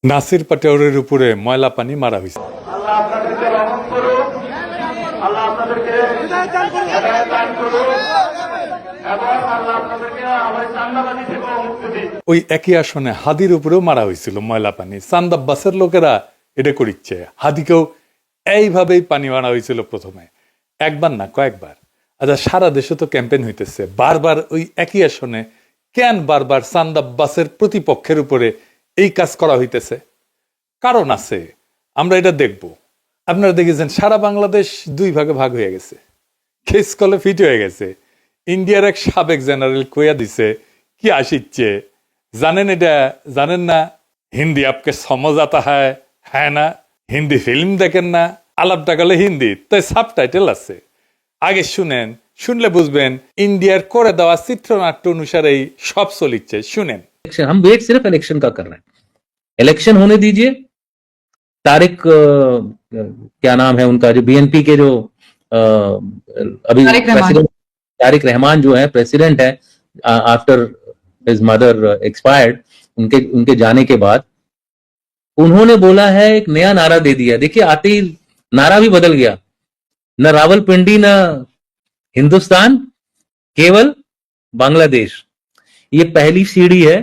নাসির পাটোয়ারির উপরে ময়লা পানি মারা হয়েছে। আল্লাহ আপনাদেরকে রহম করুন, আল্লাহ আপনাদেরকে হেদায়েত দান করুন এবং আল্লাহ আপনাদেরকে আমার চান্দাবাজি থেকেও মুক্তি দিন। ওই একই আসনে হাদির উপরেও মারা হয়েছিল ময়লা পানি। চান্দ আব্বাসের লোকেরা এটা করিচ্ছে। হাদিকেও এইভাবেই পানি মারা হয়েছিল প্রথমে, একবার না কয়েকবার। আচ্ছা, সারা দেশে তো ক্যাম্পেইন হইতেছে, বারবার ওই একই আসনে কেন বারবার চান্দ আব্বাসের প্রতিপক্ষের উপরে এই কাজ করা হইতেছে? কারণ আছে, আমরা এটা দেখব। আপনারা দেখেছেন সারা বাংলাদেশ দুই ভাগে ভাগ হয়ে গেছে, কেস কলে ফিট হয়ে গেছে। ইন্ডিয়ার এক সাবেক জেনারেল কইয়া দিছে কি আসিচ্ছে জানেন? এটা জানেন না? হিন্দি আপকে সমঝ আতা হ্যাঁ না? হিন্দি ফিল্ম দেখেন না? আলাপটা গেলে হিন্দি, তাই সাবটাইটেল আছে, আগে শুনেন, শুনলে বুঝবেন ইন্ডিয়ার করে দেওয়া চিত্রনাট্য অনুসারেই সব চলিচ্ছে। শুনেন। हम वेट सिर्फ इलेक्शन का कर रहे हैं। इलेक्शन होने दीजिए। तारिक क्या नाम है उनका, जो बीएनपी के जो अभी तारिक रहमान जो है प्रेसिडेंट है, आफ्टर हिज मदर एक्सपायर्ड, उनके जाने के बाद उन्होंने बोला है, एक नया नारा दे दिया। देखिए, आते ही नारा भी बदल गया। न रावलपिंडी न हिंदुस्तान, केवल बांग्लादेश। ये पहली सीढ़ी है,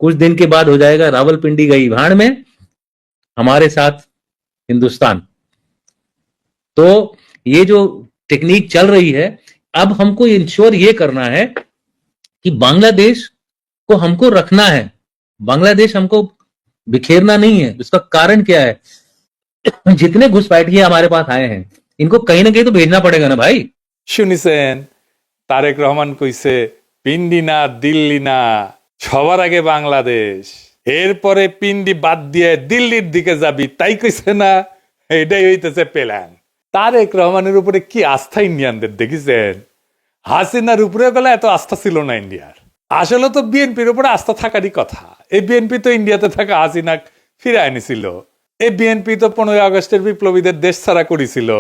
कुछ दिन के बाद हो जाएगा रावलपिंडी गई भाड़ में, हमारे साथ हिंदुस्तान। तो ये जो टेक्निक चल रही है, अब हमको इंश्योर ये करना है कि बांग्लादेश को हमको रखना है, बांग्लादेश हमको बिखेरना नहीं है। इसका कारण क्या है? जितने घुसपैठिए हमारे पास आए हैं, इनको कहीं ना कहीं तो भेजना पड़ेगा ना भाई। শুনিছেন তারেক রহমান কইছে পিন্ডি না দিল্লি না, সবার আগে বাংলাদেশ, এরপরে পিন্ডি বাদ দিয়ে দিল্লির দিকে যাবি, তাই কইছে না? এটাই হইতেছে প্ল্যান। তারেক রহমানের উপরে কি আস্থা ইন্ডিয়ানদের দেখেছেন? হাসিনার উপরে গেলে এত আস্থা ছিল না ইন্ডিয়ার। আসলে তো বিএনপির উপরে আস্থা থাকারই কথা। এই বিএনপি তো ইন্ডিয়াতে থাকা হাসিনা ফিরে আনিছিল। এই বিএনপি তো 15 আগস্টের বিপ্লবীদের দেশ ছাড়া করেছিল।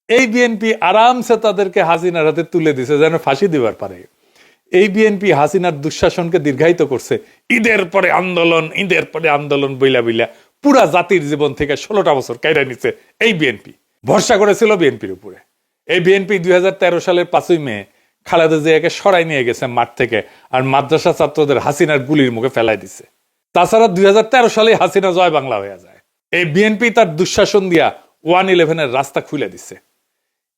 এই বিএনপি আরামসে তাদেরকে হাসিনার হাতে তুলে দিছে যেন ফাঁসি দিবার পারে। এই বিএনপি হাসিনার দুঃশাসনকে দীর্ঘায়িত করছে। ঈদের পরে আন্দোলন, ঈদের পরে আন্দোলন বইলা বইলা পুরা জাতির জীবন থেকে 16টা বছর কাইরা নিচ্ছে এই বিএনপি। ভরসা করেছিল বিএনপির উপরে। এই বিএনপি 2013 সালের 5ই মে খালেদা জিয়াকে সরাই নিয়ে গেছে মাঠ থেকে, আর মাদ্রাসা ছাত্রদের হাসিনার গুলির মুখে ফেলাই দিছে। তাছাড়া 2013 সালে হাসিনা জয় বাংলা হয়ে যায়। এই বিএনপি তার দুঃশাসন দিয়া 111-এর রাস্তা খুলে দিছে।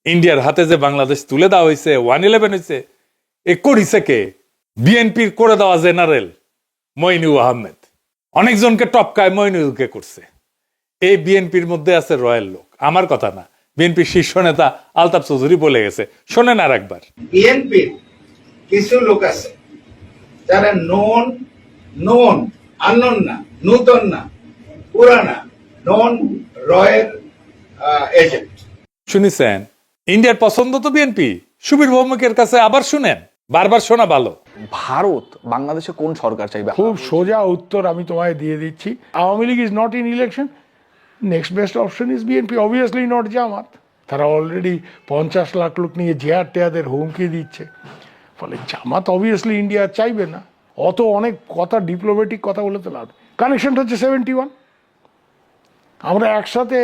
ইন্ডিয়ার হাতে যে বাংলাদেশ তুলে দেওয়া হয়েছে, 111 হয়েছে, এ করিছে কে? বিএনপির করে দেওয়া জেনারেল মইনুল আহমেদ। অনেকজনকে টপকায় মইনুলকে করছে। এই বিএনপির মধ্যে আছে রয়্যাল লোক, আমার কথা না, বিএনপির শীর্ষ নেতা আলতাফ চৌধুরী বলে গেছে। শোনেন আর একবার। বিএনপির কিছু লোক আছে যারা নন আননোন না, নূতন না, পুরানা, নন রয়ের এজেন্ট। শুনেছেন? ইন্ডিয়ার পছন্দ তো বিএনপি। সুবীর ভৌমিকের কাছে আবার শুনেন, বারবার শোনা ভালো। ভারত বাংলাদেশে কোন সরকার চাইবে? খুব সোজা উত্তর আমি তোমায় দিয়ে দিচ্ছি। Awami League is not in election, next best option is BNP, obviously not Jamaat. তারা অলরেডি 50 লাখ লোক নিয়ে জেহাদ টেয়াদের হুমকি দিচ্ছে। ফলে জামাত অবভিয়াসলি ইন্ডিয়া চাইবে না। অত অনেক কথা, ডিপ্লোম্যাটিক কথা বলে তো লাভ। কানেকশনটা হচ্ছে 71। আমরা একসাথে,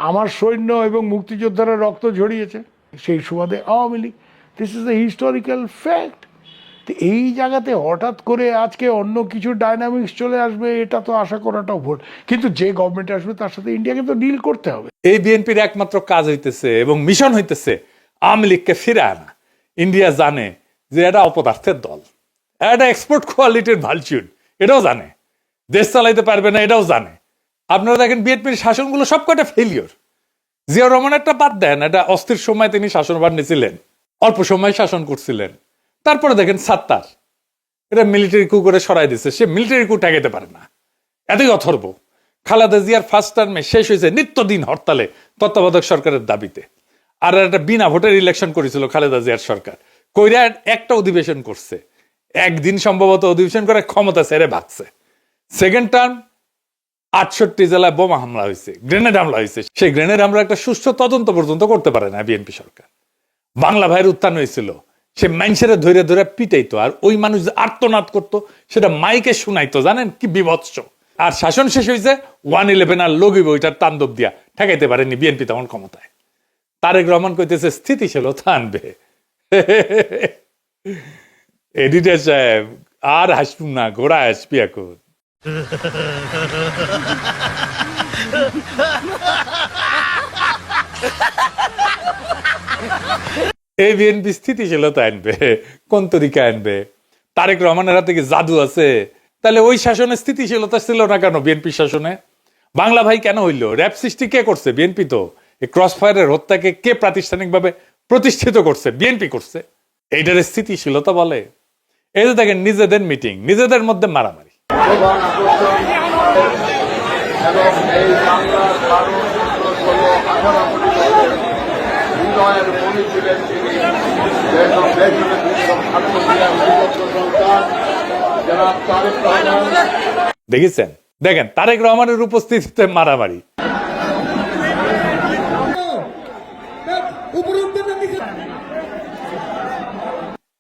আমার সৈন্য এবং মুক্তিযোদ্ধারা রক্ত ঝরিয়েছে, সেই সুবাদে Awami League. This is the historical fact. তো এই জায়গাতে হঠাৎ করে আজকে অন্য কিছু ডাইনামিক্স চলে আসবে, এটা তো আশা করাটাও ভুল। কিন্তু যে গভর্নমেন্ট আসবে তার সাথে ইন্ডিয়াকে তো ডিল করতে হবে। এই বিএনপির একমাত্র কাজ হইতেছে এবং মিশন হইতেছে আওয়ামী লীগকে ফিরে আনা। ইন্ডিয়া জানে যে এটা অপদার্থের দল, এটা এক্সপোর্ট কোয়ালিটির ভালচুন, এটাও জানে। দেশ চালাইতে পারবে না, এটাও জানে। আপনারা দেখেন বিএনপির শাসনগুলো সব কটা ফেলিওর। জিয়াউর রহমান একটা বাদ দেন, এটা অস্থির সময় তিনি শাসনভার নিয়েছিলেন, অল্প সময় শাসন করছিলেন। তারপরে দেখেন সাত্তার, এটা মিলিটারি কু করে সরাই দিচ্ছে, সে মিলিটারি কু ঠেকাইতে পারে না, এতই অথর্ব। খালেদা জিয়ার ফার্স্ট টার্মে শেষ হয়েছে নিত্যদিন হরতালে তত্ত্বাবধায়ক সরকারের দাবিতে। আর একটা বিনা ভোটের ইলেকশন করেছিল খালেদা জিয়ার সরকার, কইরা একটা অধিবেশন করছে, একদিন সম্ভবত অধিবেশন করে ক্ষমতা ছেড়ে ভাগছে। সেকেন্ড টার্ম 68 জেলায় বোমা হামলা হয়েছে, গ্রেনেড হামলা হয়েছে। সেই গ্রেনেড হামলা একটা সুষ্ঠু তদন্ত পর্যন্ত করতে পারে না বিএনপি সরকার। বাংলা ভাইয়ের উত্থান হয়েছিল, সে মানুষের ধরে ধরে পিটাইতো, আর ওই মানুষ যে আর্তনাদ করতো সেটা মাইকে শুনাইতো। জানেন কি বিভৎস! আর শাসন শেষ হয়েছে 111 আর লগিব ওইটার তাণ্ডব দিয়া ঠেকাইতে পারেনি বিএনপি তখন ক্ষমতায়। তারেক রহমান কইতেছে স্থিতিশীলতা আনবে। এডিটর সাহেব আর হাসবুম না, ঘোড়া হাসবি এখন। এই বিএনপি স্থিতিশীলতা আনবে কোন তরিকা আনবে? তারেক রহমানের হাতে কি জাদু আছে? তাহলে ওই শাসনে স্থিতিশীলতা ছিল না কেন? বিএনপি শাসনে বাংলা ভাই কেন হইল? র‍্যাব সৃষ্টি কে করছে? বিএনপি। তো এই ক্রস ফায়ারের হত্যাকে কে প্রাতিষ্ঠানিকভাবে প্রতিষ্ঠিত করছে? বিএনপি করছে। এইটার স্থিতিশীলতা বলে? এই যে দেখেন নিজেদের মিটিং, নিজেদের মধ্যে মারামারি। প্রধান আকর্ষণ এবং এই বাংলার 18 কোটি লোকের হৃদয়ের মনি ছিলেন তিনি। জনাব তারেক রহমান। দেখেছেন? দেখেন তারেক রহমানের উপস্থিতিতে মারামারি।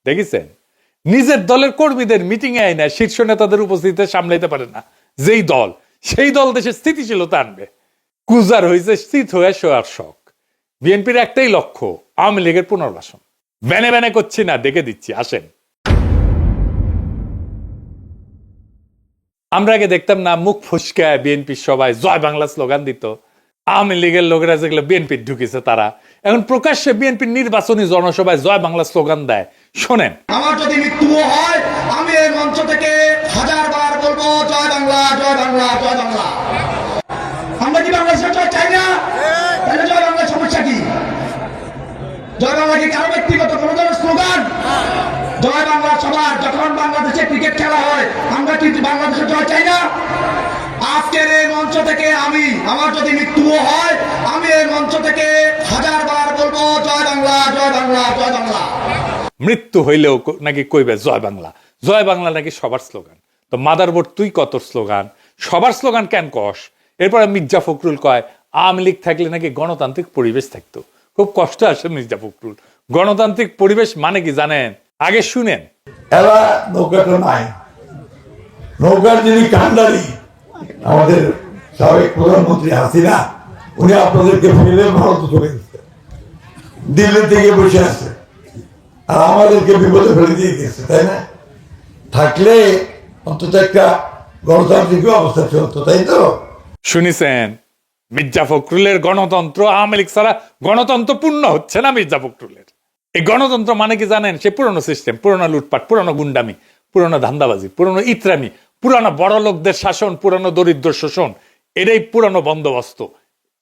দেখেছেন? নিজের দলের কর্মীদের মিটিং এ আইনা শীর্ষ নেতাদের উপস্থিতিতে সামলাইতে পারে না যেই দল, সেই দল দেশে স্থিতিশীলতা আনবে। কুজার হয়েছে স্থিত হয়ে শোয়ার শখ। বিএনপির একটাই লক্ষ্য, আওয়ামী লীগের পুনর্বাসন। ব্যানে ব্যানে করছি না, দেখে দিচ্ছি, আসেন। আমরা আগে দেখতাম না মুখ ফুসকায় বিএনপির সবাই জয় বাংলা স্লোগান দিত। আওয়ামী লীগের লোকেরা যেগুলো বিএনপির ঢুকেছে তারা এখন প্রকাশ্যে বিএনপির নির্বাচনী জনসভায় জয় বাংলা স্লোগান দেয়। শোনেন। আমার যদি মৃত্যু হয় আমি এই মঞ্চ থেকে 1000 বার বলবো জয় বাংলা, জয় বাংলা, জয় বাংলা। আমরা কি বাংলাদেশের জয় চাই না? তাহলে জয় বাংলার সমস্যা কি? জয় বাংলা কি কারো ব্যক্তিগত কোনো ধরনের স্লোগান? জয় বাংলা সবার। যখন বাংলাদেশে ক্রিকেট খেলা হয় আমরা কি বাংলাদেশের জয় চাই না? আজকের এই মঞ্চ থেকে আমার যদি মৃত্যু হয় আমি এই মঞ্চ থেকে 1000 বার বলবো জয় বাংলা, জয় বাংলা, জয় বাংলা। মৃত্যু হইলেও নাকি কইবে জয় বাংলা। জয় বাংলা নাকি সবার স্লোগান। তো মাদারবোর্ড তুই কত স্লোগান, সবার স্লোগান কেন কস? এরপরে মির্জা ফখরুল কয় আওয়ামী লীগ থাকলে নাকি গণতান্ত্রিক পরিবেশ থাকতো। খুব কষ্ট আসে মির্জা ফখরুল। গণতান্ত্রিক পরিবেশ মানে কি জানেন? আগে শুনেন। এরা নৌকাটা নাই, নৌকার যিনি কান্ডারি আমাদের সাবেক প্রধানমন্ত্রী হাসিনা, উনি আপনাদেরকে ফেলে ভারত চলে গেছে, দিল্লি থেকে বসে আছে, আর আমাদেরকে বিপদে ফেলে দিয়ে গেছে, তাই না? থাকলে অন্তত একটা গণতান্ত্রিক অবস্থা চলতো, তাই তো? শুনিছেন? মির্জা ফখরুলের গণতন্ত্র আওয়ামী লীগ ছাড়া গণতন্ত্র পূর্ণ হচ্ছে না মির্জা ফখরুলের। এই গণতন্ত্র মানে কি জানেন? সে পুরনো সিস্টেম, পুরনো লুটপাট, পুরনো গুন্ডামি, পুরনো ধান্দাবাজি, পুরনো ইতরামি, পুরানো বড় লোকদের শাসন, পুরানো দরিদ্র শোষণ। এটাই পুরানো বন্দোবস্ত।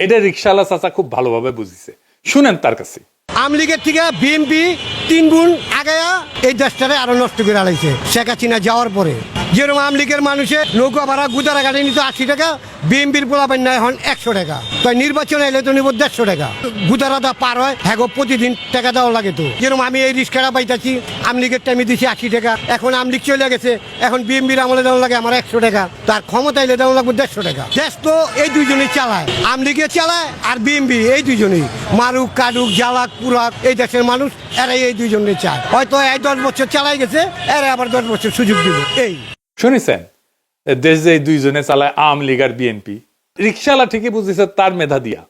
এটা রিকশাওয়ালা চাচা খুব ভালোভাবে বুঝিছে। শুনেন তার কাছে। আওয়ামী লীগের থেকে বিএনপি 3 গুণ আগায়া এই দেশটারে আরো নষ্ট করে আলাইছে শেখ হাসিনা যাওয়ার পরে। যেরকম আওয়ামী লীগের মানুষে নৌকা ভাড়া গুদারা গাড়ি নিত 80 টাকা, বিএনপির পোলাপান না এখন 100 টাকা। তাই নির্বাচন এলে তো নিব 150 টাকা। গুদারাটা পার হয় হ্যাঁ প্রতিদিন টাকা দেওয়া লাগে। তো যেরকম আমি এই রিক্সাটা পাইতাছি আওয়ামী লীগের টাইমে দিছি 80 টাকা, এখন আওয়ামী লীগ চলে গেছে, এখন বিএনপির আমলে দেওয়া লাগে আমার 100 টাকা, তার ক্ষমতা এলে দেওয়া লাগবে 150 টাকা। দেশ তো এই দুইজনেই চালায়, আওয়ামী লীগে চালায় আর বিএনপি, এই দুইজনেই মারুক কাটুক জ্বালাক পুরাক এই দেশের মানুষ এরাই এই দুইজনে চায়। হয়তো এই 10 বছর চালাই গেছে, এরা আবার 10 বছর সুযোগ দিব। এই শুনেছেন? দেশ যে দুইজনে চালায় আওয়ামী লীগ আর বিএনপি। রিক্সাওয়ালা ঠিকই বুঝেছে তার মেধা দিয়া।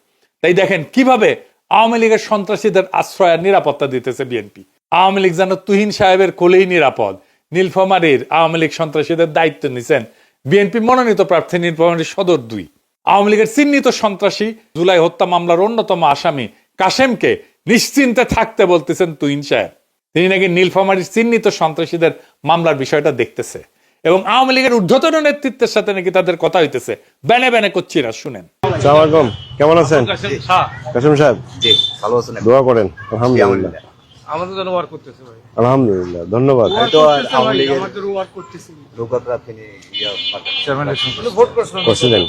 তাই দেখেন কিভাবে আওয়ামী লীগের সন্ত্রাসীদের আশ্রয় আর নিরাপত্তা দিতেছে বিএনপি। আওয়ামী লীগ যেন তুহিন সাহেবের কোলেই নিরাপদ। নীলফামারীর আওয়ামী লীগ সন্ত্রাসীদের দায়িত্ব নিছেন বিএনপি মনোনীত প্রার্থী নীলফামারীর সদর 2। আওয়ামী লীগের চিহ্নিত সন্ত্রাসী জুলাই হত্যা মামলার অন্যতম আসামি কাশেমকে নিশ্চিন্তে থাকতে বলতেছেন তুহিন সাহেব। তিনি নাকি নীলফামারীর চিহ্নিত সন্ত্রাসীদের মামলার বিষয়টা দেখতেছে এবং আওয়ামী লীগের ঊর্ধ্বতন নেতৃত্বের সাথে নাকি তাদের কথা হইতেছে। ব্যানে ব্যানে করছি না, শুনেন। আসসালামু আলাইকুম, কেমন আছেন কাসেম সাহেব? জি ভালো আছেন? দোয়া করেন। আলহামদুলিল্লাহ, আমাদের জন্য ওয়ার্ক করতেছে ভাই। আলহামদুলিল্লাহ, ধন্যবাদ। হয়তো আওয়ামী লীগের আমাদের ওয়ার্ক করতেছি লোকরা প্রার্থী নিয়ে ভোট করছিলেন।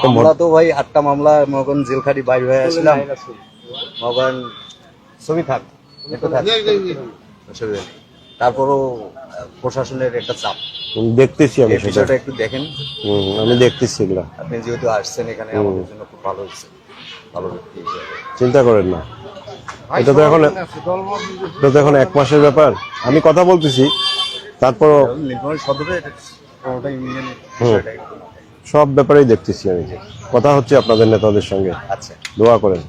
আমরা তো ভাই 8টা মামলা মগন জেলখাটি বাইর হয়ে আসলাম। মগন ছবি থাক একটু থাক, তারপরও প্রশাসনের একটা চাপ দেখতেছি আমি, বিষয়টা একটু দেখেন। আমি দেখতেছি এগুলা। আপনি যেহেতু আসছেন এখানে আমাদের জন্য খুব ভালো হচ্ছে, ভালো ব্যক্তি হিসেবে। চিন্তা করেন না, এটা তো এখন 1 মাসের ব্যাপার। আমি কথা বলতেছি, তারপরও নীলফামারী সদরে সব ব্যাপারেই দেখতেছি আমি, যে কথা হচ্ছে আপনাদের নেতাদের সঙ্গে। আচ্ছা, দোয়া করেন,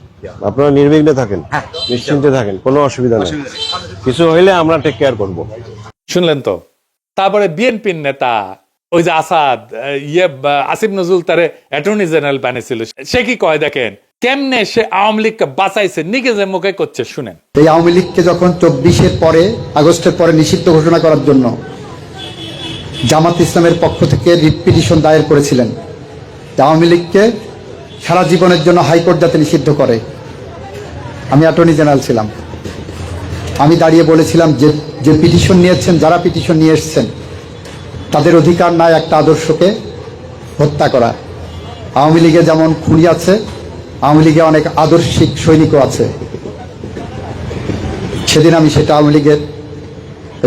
আপনারা নির্বিঘ্নে থাকেন, নিশ্চিন্তে থাকেন, কোনো অসুবিধা নেই। কিছু হইলে আমরা টেক কেয়ার করব। শুনলেন তো? তারপরে বিএনপির নেতা ওই যে আসাদ আসিফ নজরুল তারে অ্যাটর্নি জেনারেল বানিয়েছিল, সে কি কয় দেখেন কেমনে সে আওয়ামী লীগকে বাঁচাইছে, নিজের মুখে করছে, শুনেন। এই আওয়ামী লীগকে যখন 24-এর পরে, আগস্টের পরে নিষিদ্ধ ঘোষণা করার জন্য জামাত ইসলামের পক্ষ থেকে রিট পিটিশন দায়ের করেছিলেন, আওয়ামী লীগকে সারা জীবনের জন্য হাইকোর্ট যাতে নিষিদ্ধ করে। আমি অ্যাটর্নি জেনারেল ছিলাম, আমি দাঁড়িয়ে বলেছিলাম যে পিটিশন নিয়েছেন, যারা পিটিশন নিয়ে এসছেন তাদের অধিকার নাই একটা আদর্শকে হত্যা করা। আওয়ামী লীগে যেমন খুনি আছে, আওয়ামী লীগে অনেক আদর্শিক সৈনিকও আছে। সেদিন আমি সেটা আওয়ামী লীগের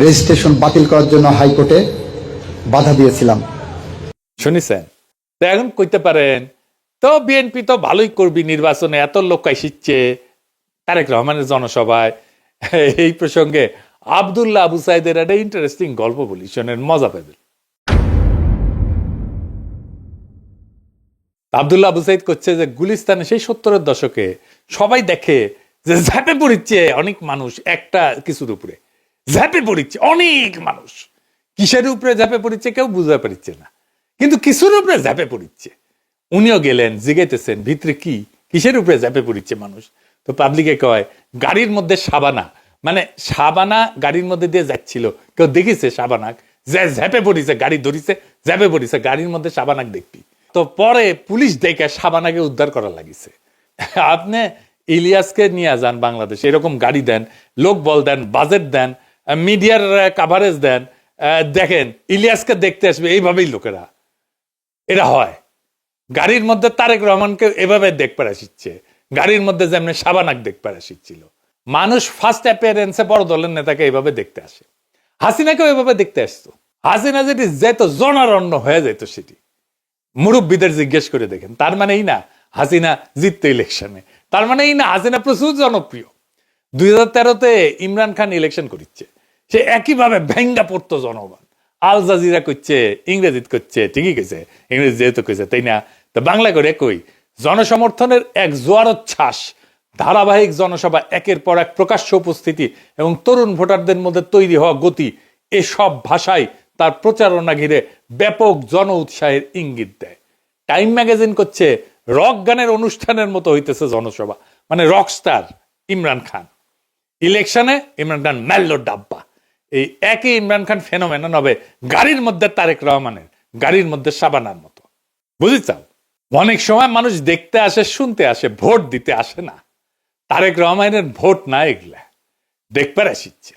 রেজিস্ট্রেশন বাতিল করার জন্য হাইকোর্টে বাধা দিয়েছিলাম। শুনিছেন? তো এখন কইতে পারেন তো বিএনপি তো ভালোই করবি, নির্বাচনে এত লোক আসিচ্ছে তারেক রহমানের জনসভায়। এই প্রসঙ্গে আব্দুল্লাহ আবু সাইদের একটা ইন্টারেস্টিং গল্প বলি, শোনেন, মজা পাবেন। আব্দুল্লাহ আবু সাইদ করছে যে গুলিস্তানে সেই 70-এর দশকে সবাই দেখে যে ঝাঁপে পড়িচ্ছে অনেক মানুষ একটা কিছুর উপরে, ঝাঁপে পড়িচ্ছে অনেক মানুষ। কিসের উপরে ঝাঁপে পড়িচ্ছে কেউ বুঝতে পারছে না, কিন্তু কিছুর উপরে ঝাঁপে পড়িচ্ছে। উনিও গেলেন, জিগাইতেছেন ভিতরে কি, কিসের উপরে ঝাঁপে পড়িচ্ছে মানুষ। তো পাবলিকে কয় গাড়ির মধ্যে সাবানা, মানে সাবানা গাড়ির মধ্যে দিয়ে যাচ্ছিল, কেউ দেখেছে সাবানাক যে ঝাঁপে পড়িছে, গাড়ি ধরিছে, ঝাঁপে পড়িছে, গাড়ির মধ্যে সাবানাক দেখবি। তো পরে পুলিশ দেখে সাবানাকে উদ্ধার করা লাগিছে। আপনি ইলিয়াসকে নিয়ে যান বাংলাদেশ, এরকম গাড়ি দেন, লোক বল দেন, বাজেট দেন, মিডিয়ার কাভারেজ দেন, দেখেন ইলিয়াসকে দেখতে আসবে এইভাবেই লোকেরা। এটা হয়। গাড়ির মধ্যে তারেক রহমানকে এভাবে দেখতে আসিচ্ছে, গাড়ির মধ্যে যেমন সাবানাক দেখতে আসিচ্ছিল। মানুষ ফার্স্ট অ্যাপিয়ারেন্সে বড় দলের নেতাকে এইভাবে দেখতে আসে। হাসিনাকেও এভাবে দেখতে আসতো। হাসিনা যেটি যেত জনারণ্য হয়ে যেত, সেটি মুরব্বীদের জিজ্ঞেস করে দেখেন। তার মানে এই না হাসিনা জিততো ইলেকশনে, তার মানে এই না হাসিনা প্রচুর জনপ্রিয়। 2013-তে ইমরান খান ইলেকশন করিচ্ছে, সে একইভাবে ভেঙ্গা পড়তো জনগণ। আল জাজিরা করছে, ইংরেজিত করছে, ঠিকই কইছে, ইংরেজি যেহেতু কইছে তাই না, তো বাংলা করে কই জনসমর্থনের এক জোয়ারোচ্ছ্বাস, ধারাবাহিক জনসভা, একের পর এক প্রকাশ্য উপস্থিতি এবং তরুণ ভোটারদের মধ্যে তৈরি হওয়া গতি, এসব ভাষায় তার প্রচারণা ঘিরে ব্যাপক জন উৎসাহের ইঙ্গিত দেয়। টাইম ম্যাগাজিন করছে রক গানের অনুষ্ঠানের মতো হইতেছে জনসভা, মানে রক স্টার ইমরান খান। ইলেকশনে ইমরান খান মেল্লো ডাব্বা। এই একই ইমরান খান ফেনোমেনন হবে গাড়ির মধ্যে তারেক রহমানের, গাড়ির মধ্যে সাবানার মতো। বুঝেছাও? অনেক সময় মানুষ দেখতে আসে, শুনতে আসে, ভোট দিতে আসে না। তারেক রহমানের ভোট না, এগুলা দেখবার আসিচ্ছে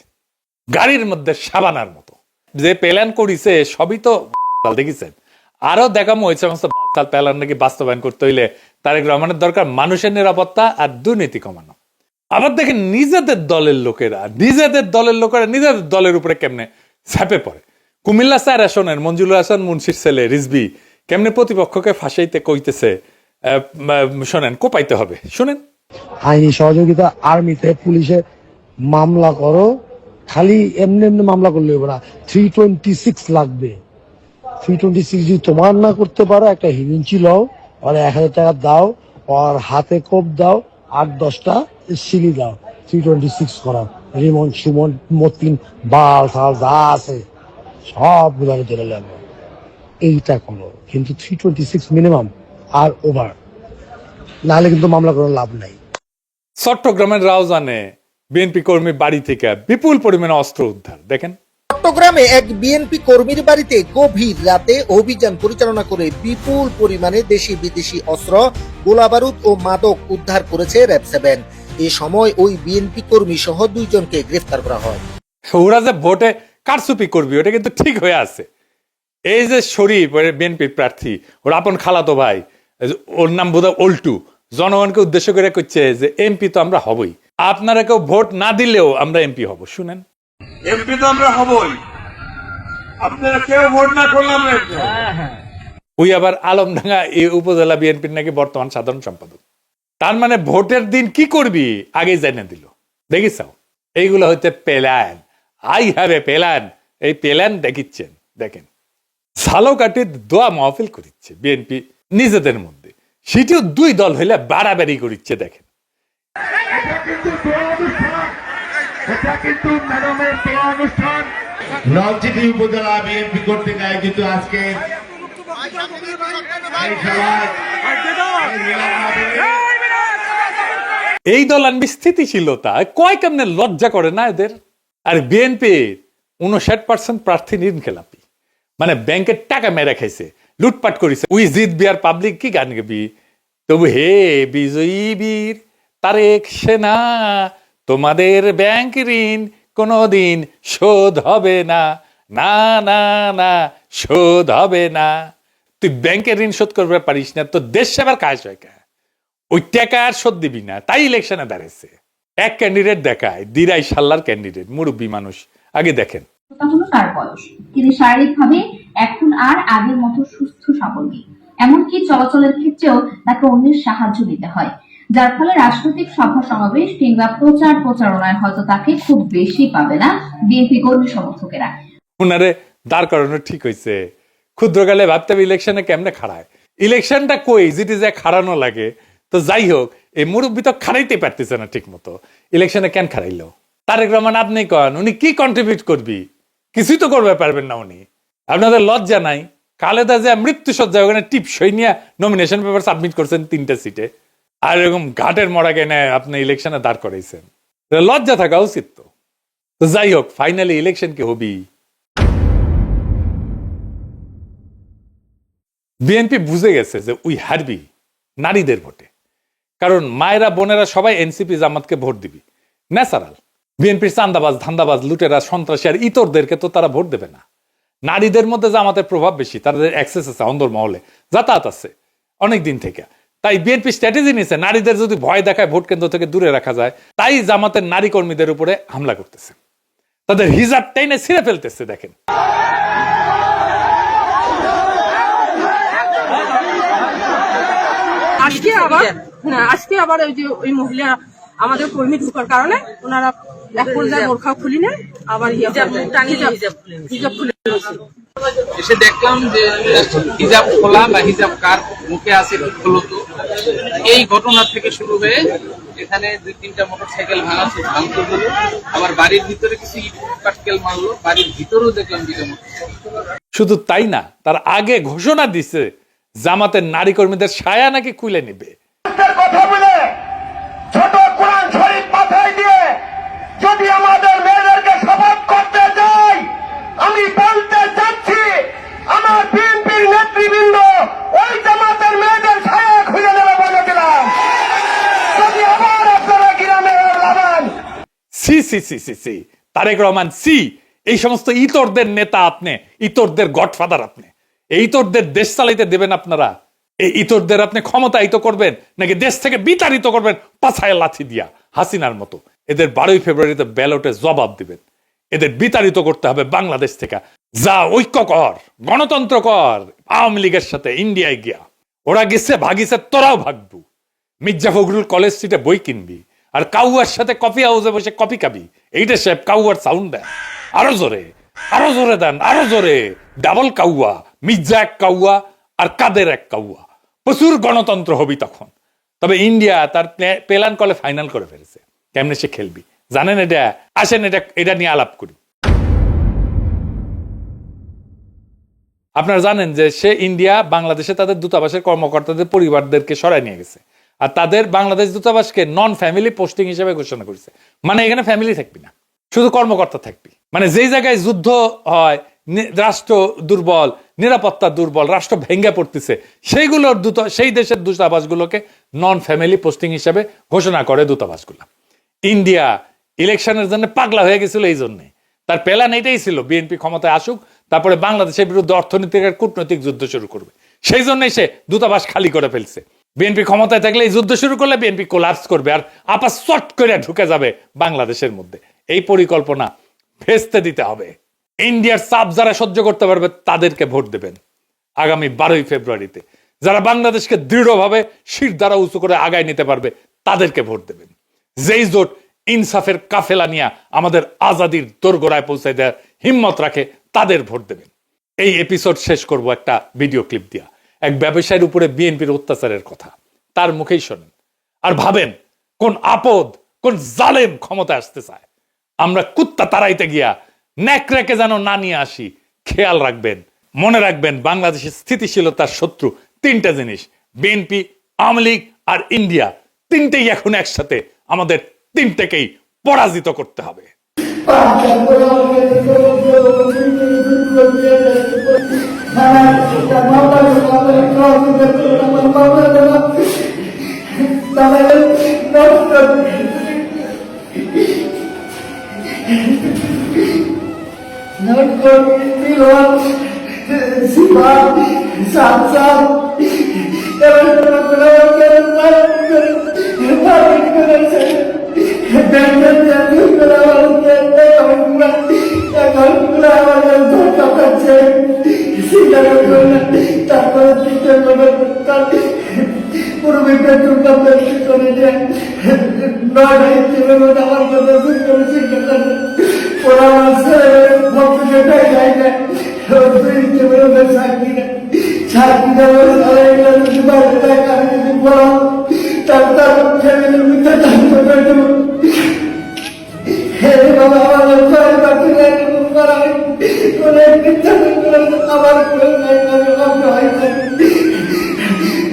গাড়ির মধ্যে সাবানার মতো। যে প্ল্যান করিছে সবই তো দেখেছেন, আরো দেখামো ওই সমস্ত প্ল্যান নাকি বাস্তবায়ন করতে হইলে তারেক রহমানের দরকার মানুষের নিরাপত্তা আর দুর্নীতি কমানো। আবার দেখেন নিজেদের দলের লোকেরা নিজেদের দলের উপরে কেমনে ঝাঁপে পড়ে। কুমিল্লা 4 আসনের মঞ্জুরুল হাসান মুন্সির ছেলে রিজভী কেমনে প্রতিপক্ষকে ফাঁসাইতে কইতেছে, শোনেন, কোপাইতে হবে, শুনেন। আইনি সহযোগিতা আর্মিতে, পুলিশে মামলা করো, খালি এমনি এমনি মামলা করলে হবে না, 326 লাগবে। 326 যদি তোমার না করতে পারো, একটা হিরিঞ্চি লও, আর 1000 টাকা দাও, আর হাতে কোপ দাও, 8-10টা সিলি দাও, 326 করা। রিমন সুমন মতিন বাল ফাল যা আছে সব গুলাকে ধরে লাগবে, এইটা করো। কিন্তু 326 মিনিমাম আর ওভার, নাহলে কিন্তু মামলা করার লাভ নাই। চট্টগ্রামের রাউজানে বিএনপি কর্মী বাড়ি থেকে বিপুল পরিমাণে অস্ত্র উদ্ধার, দেখেন। চট্টগ্রামে এক বিএনপি কর্মীর বাড়িতে গভীর রাতে অভিযান পরিচালনা করে বিপুল পরিমাণে দেশি বিদেশি অস্ত্র, গোলাবারুদ ও মাদক উদ্ধার করেছে র‍্যাব 7। এ সময় ওই বিএনপি কর্মী সহ 2 জনকে গ্রেফতার করা হয়। ওরা যে ভোটে কারচুপি করবি ওটা কিন্তু ঠিক হয়ে আছে। এই যে শরীফ বিএনপির প্রার্থী, ওর আপন খালাতো ভাই, ওর নাম বোধহয় অল্টু, জনগণকে উদ্দেশ্য করে করছে যে এমপি তো আমরা হবই, আপনারা কেউ ভোট না দিলেও আমরা এমপি হব। শুনেন, এমপি তো আমরা হবই, আপনারা কেউ ভোট না করলে আমরা এমপি হব। ওই আবার আলমডাঙ্গা এই উপজেলা বিএনপির নাকি বর্তমান সাধারণ সম্পাদক। তার মানে ভোটের দিন কি করবি আগে জানিয়ে দিল। দেখিসাও, এইগুলো হচ্ছে plan. I have a plan. এই প্ল্যান দেখিচ্ছেন, দেখেন সালোকাটির দোয়া মাহফিল করিচ্ছে বিএনপি নিজেদের মধ্যে, সেটিও দুই দল হইলে বাড়াবাড়ি করিচ্ছে। দেখেন নলছিটি উপজেলা বিএনপি কর্তৃক আয়োজিত আজকে এই দল আনবি স্থিতিশীলতা কয় কেমনে লজ্জা করে না এদের। আর বিএনপির 59% প্রার্থী নির্খেলাপি, মানে ব্যাংকের টাকা মেরে খাইছে, লুটপাট করেছে। উই জিত বিয়ার পাবলিক কি গান গাবি, তবু হে বিজয়ী বীর তারেক সেনা, তোমাদের ব্যাংক ঋণ কোনোদিন শোধ হবে না, না না না শোধ হবে না। তুই ব্যাংকের ঋণ শোধ করবে পারিস না, তো দেশ সেবার কাজ হয় কা, ওই টাকা আর শোধ দিবি না, তাই ইলেকশনে দাঁড়িয়েছে। এক ক্যান্ডিডেট দেখায়, দিরাই সাল্লার ক্যান্ডিডেট, মুরব্বী মানুষ। আগে দেখেন, হলো তার বয়স, তিনি শারীরিকভাবে এখন আর আগের মতো সুস্থ সবল নেই, এমনকি চলাচলের ক্ষেত্রেও তাকে অন্যের সাহায্য নিতে হয়, যার ফলে রাজনৈতিক সভা সমাবেশ কিংবা প্রচার প্রচারণায় হয়তো তাকে খুব বেশি পাবে না বিএনপি কর্মী সমর্থকেরা। উনারে দাঁড় করানো ঠিক হয়েছে। ক্ষুদ্রকালে ভাবতে হবে ইলেকশনে কেমনে খাড়ায়, ইলেকশনটা কই যেটি যে খাড়ানো লাগে। তো যাই হোক, এই মুরব্বী তো খাড়াইতে পারতেছে না ঠিক মতো, ইলেকশনে কেন খাড়াইলো? তারেক রহমান আপনি কন, উনি কি কন্ট্রিবিউট করবি? কিছুই তো করবে পারবেন না উনি। আপনাদের লজ্জা নাই? খালেদা জিয়া মৃত্যুসজ্জা ওখানে টিপসই নিয়ে নমিনেশন পেপার সাবমিট করছেন 3টা সিটে, আর এরকম ঘাটের মরা কেনে আপনি ইলেকশনে দাঁড় করাইছেন। লজ্জা থাকা উচিত তো। তো যাই হোক, ফাইনালি ইলেকশন কি হবি? বিএনপি বুঝে গেছে যে উই হারবি নারীদের ভোটে, কারণ মায়েরা বোনেরা সবাই এনসিপি জামাতকে ভোট দিবি, ন্যাচারাল। বিএনপির চান্দাবাজ ধান্দাবাজ লুটেরা সন্ত্রাসী আর ইতরদেরকে তো তারা ভোট দেবে না। নারীদের মধ্যে জামাতের প্রভাব বেশি, তাদের অ্যাক্সেস আছে, অন্দর মহলে যাতায়াত আছে অনেক দিন থেকে। তাই বিএনপি স্ট্র্যাটেজি নিয়েছে, নারীদের যদি ভয় দেখায় ভোট কেন্দ্র থেকে দূরে রাখা যায়, তাই জামাতের নারী কর্মীদের উপরে হামলা করতেছে, তাদের হিজাব টেনে ছিঁড়ে ফেলতেছে। দেখেন আজকে আবার ওই যে ওই মহিলা আমাদের কর্মী ঢোকার কারণে ওনারা এক পর্যায়ে বোরখা খুলি নেন, আবার হিজাব খুলে এসে দেখলাম যে হিজাব খোলা বা হিজাব কার মুখে আছে খোলো। তো এই ঘটনা থেকে শুরু হয়ে এখানে 2-3টা মোটরসাইকেল ভাঙচুর হলো, আবার বাড়ির ভিতরে কিছু ইট পাটকেল মারলো, বাড়ির ভিতরেও দেখলাম 2টা মোটরসাইকেল। শুধু তাই না, তার আগে ঘোষণা দিছে জামাতের নারী কর্মীদের সায়া নাকি খুলে নিবে। কথা বলে ছোট কোরআন শরীফ মাথায় দিয়ে যদি আমাদের মেয়েদেরকে শপথ করতে যাই, আমি বলতে চাচ্ছি আমার বিএনপির নেতৃবৃন্দ ওই জামাতের মেয়েদের ছায়া খুঁজে নেবে বলে দিলাম। যদি আবার আপনারা গ্রামে লাগান, সি সি সি সি সি তারেক রহমান সি, এই সমস্ত ইতরদের নেতা আপনি, ইতরদের গডফাদার আপনি। এই ইতরদের দেশ চালাইতে দেবেন আপনারা? এই ইতরদের আপনি ক্ষমতায়িত করবেন নাকি দেশ থেকে বিতাড়িত করবেন পাছায় লাথি দিয়া হাসিনার মতো? এদের 12ই ফেব্রুয়ারিতে ব্যালটে জবাব দিবেন। এদের বিতাড়িত করতে হবে বাংলাদেশ থেকে। যা ঐক্য কর, গণতন্ত্র কর আওয়ামী লীগের সাথে ইন্ডিয়ায় গিয়া। ওরা গেছে ভাগিছে, তোরাও ভাগবু। মির্জা ফখরুল কলেজ স্ট্রিটে বই কিনবি আর কাউয়ার সাথে কফি হাউসে বসে কফি খাবি। এইটা সাহেব কাউয়ার সাউন্ড দেন, আরো জোরে, আরো জোরে দেন, আরো জোরে। ডাবল কাউয়া, মির্জা এক কাউয়া আর কাদের এক কাউয়া। প্রচুর গণতন্ত্র হবি তখন। তবে ইন্ডিয়া তার প্ল্যান কলে ফাইনাল করে ফেলেছে, কেমনে সে খেলবি জানেন। এটা আসেন, এটা নিয়ে আলাপ করি। আপনারা জানেন যে সে ইন্ডিয়া বাংলাদেশে তাদের দূতাবাসের কর্মকর্তাদের পরিবারদেরকে সরাই নিয়ে গেছে, আর তাদের বাংলাদেশ দূতাবাসকে নন ফ্যামিলি পোস্টিং হিসেবে ঘোষণা করেছে। মানে এখানে ফ্যামিলি থাকবি না, শুধু কর্মকর্তা থাকবি। মানে যেই জায়গায় যুদ্ধ হয়, রাষ্ট্র দুর্বল, নিরাপত্তা দুর্বল, রাষ্ট্র ভেঙ্গে পড়তেছে, সেই দেশের দূতাবাসগুলোকে নন ফ্যামিলি পোস্টিং হিসেবে ঘোষণা করে দূতাবাসগুলো। ইন্ডিয়া ইলেকশনের জন্য পাগলা হয়ে গেছিল, এই জন্যে তার প্ল্যান এটাই ছিল বিএনপি ক্ষমতায় আসুক, তারপরে বাংলাদেশের বিরুদ্ধে অর্থনৈতিক আর কূটনৈতিক যুদ্ধ শুরু করবে। সেই জন্যই সে দূতাবাস খালি করে ফেলছে। বিএনপি ক্ষমতায় থাকলে এই যুদ্ধ শুরু করলে বিএনপি কোলাপস করবে আর আপা চট করে ঢুকে যাবে বাংলাদেশের মধ্যে। এই পরিকল্পনা ভেস্তে দিতে হবে। ইন্ডিয়ার চাপ যারা সহ্য করতে পারবে তাদেরকে ভোট দেবেন আগামী 12ই ফেব্রুয়ারিতে। যারা বাংলাদেশকে দৃঢ়ভাবে শির দ্বারা উঁচু করে আগায় নিতে পারবে তাদেরকে ভোট দেবেন। যেই জোট ইনসাফের কাফেলা নিয়ে আমাদের আজাদির দোরগোড়ায় পৌঁছে দেওয়ার হিম্মত রাখে তাদের ভোট দেবেন। এই এপিসোড শেষ করব একটা ভিডিও ক্লিপ দিয়া, এক ব্যবসায়ীর উপরে বিএনপির অত্যাচারের কথা তার মুখেই শোনেন, আর ভাবেন কোন আপদ, কোন জালেম ক্ষমতা আসতে চায়। আমরা কুত্তা তাড়াইতে গিয়া ন্যাকড়াকে যেন না নিয়ে আসি, খেয়াল রাখবেন। মনে রাখবেন, বাংলাদেশের স্থিতিশীলতার শত্রু তিনটা জিনিস, বিএনপি, আওয়ামী লীগ আর ইন্ডিয়া। তিনটেই এখন একসাথে, আমাদের তিনটেকেই পরাজিত করতে হবে।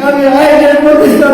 আমি আইনের প্রতিষ্ঠা